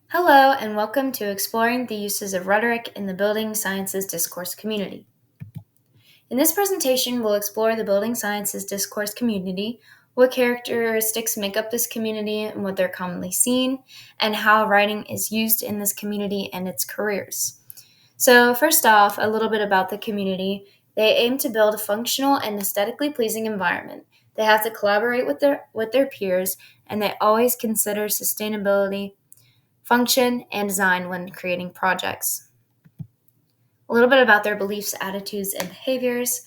Hello, and welcome to Exploring the Uses of Rhetoric in the Building Sciences Discourse Community. In this presentation, we'll explore the Building Sciences Discourse Community, what characteristics make up this community and what they're commonly seen, and how writing is used in this community and its careers. So, first off, a little bit about the community. They aim to build a functional and aesthetically pleasing environment. They have to collaborate with their peers, and they always consider sustainability, function, and design when creating projects. A little bit about their beliefs, attitudes, and behaviors.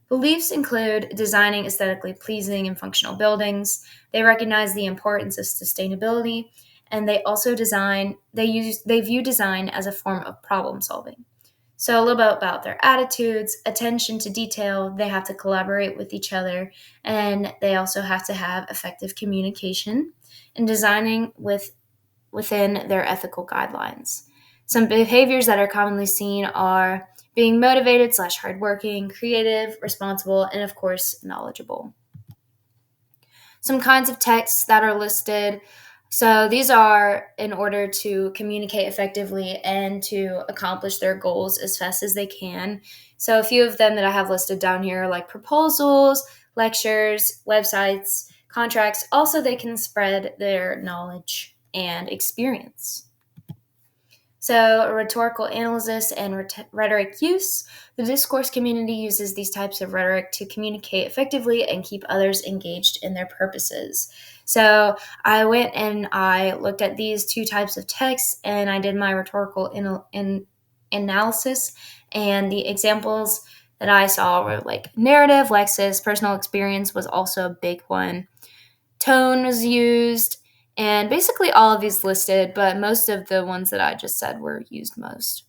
Beliefs include designing aesthetically pleasing and functional buildings. They recognize the importance of sustainability, and they also they view design as a form of problem solving. So a little bit about their attitudes, attention to detail. They have to collaborate with each other, and they also have to have effective communication and designing within their ethical guidelines. Some behaviors that are commonly seen are being motivated / hardworking, creative, responsible, and of course, knowledgeable. Some kinds of texts that are listed. So these are in order to communicate effectively and to accomplish their goals as fast as they can. So a few of them that I have listed down here are like proposals, lectures, websites, contracts. Also, they can spread their knowledge and experience. So, rhetorical analysis and rhetoric use. The discourse community uses these types of rhetoric to communicate effectively and keep others engaged in their purposes. So, I went and I looked at these two types of texts and I did my rhetorical analysis. And the examples that I saw were like narrative, lexis, personal experience was also a big one. Tone was used, and basically all of these listed, but most of the ones that I just said were used most.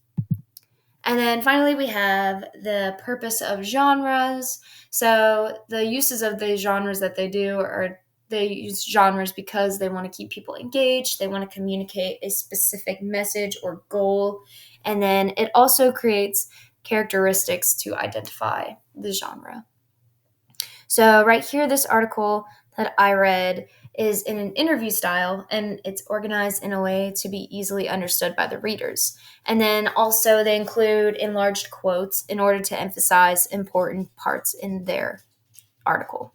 And then finally, we have the purpose of genres. So the uses of the genres that they do are they use genres because they want to keep people engaged, they want to communicate a specific message or goal, and then it also creates characteristics to identify the genre. So, right here, this article that I read is in an interview style and it's organized in a way to be easily understood by the readers. And then also, they include enlarged quotes in order to emphasize important parts in their article.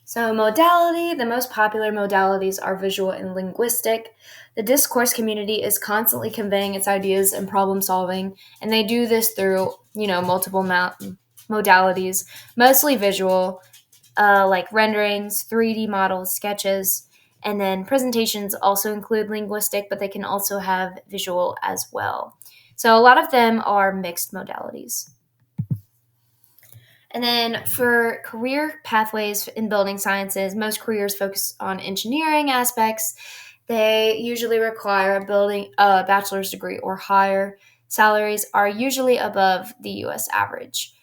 So, modality, the most popular modalities are visual and linguistic. The discourse community is constantly conveying its ideas and problem solving, and they do this through, multiple modalities, mostly visual, like renderings, 3D models, sketches, and then presentations also include linguistic, but they can also have visual as well. So, a lot of them are mixed modalities. And then for career pathways in building sciences, most careers focus on engineering aspects. They usually require a bachelor's degree or higher. Salaries are usually above the US average.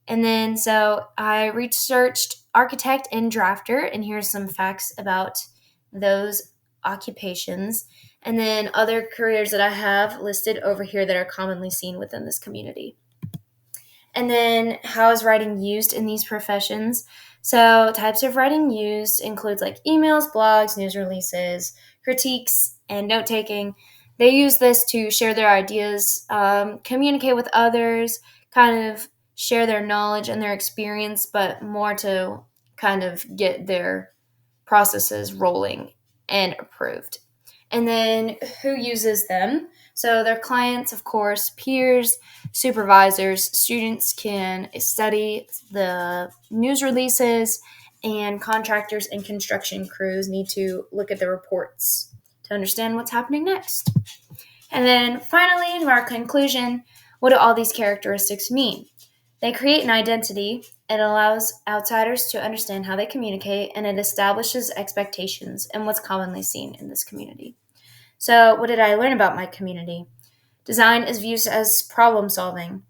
And then so I researched architect and drafter, and here's some facts about those occupations. And then other careers that I have listed over here that are commonly seen within this community. And then how is writing used in these professions? So types of writing used includes like emails, blogs, news releases, critiques, and note taking. They use this to share their ideas, communicate with others, kind of share their knowledge and their experience, but more to kind of get their processes rolling and approved. And then who uses them? So their clients, of course, peers, supervisors, students can study the news releases, and contractors and construction crews need to look at the reports to understand what's happening next. And then finally, in our conclusion, what do all these characteristics mean? They create an identity, it allows outsiders to understand how they communicate, and it establishes expectations and what's commonly seen in this community. So, what did I learn about my community? Design is viewed as problem solving.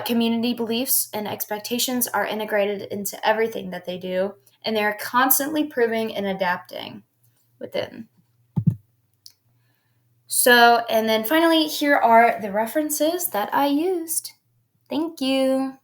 Community beliefs and expectations are integrated into everything that they do, and they are constantly proving and adapting within. So, and then finally, here are the references that I used. Thank you.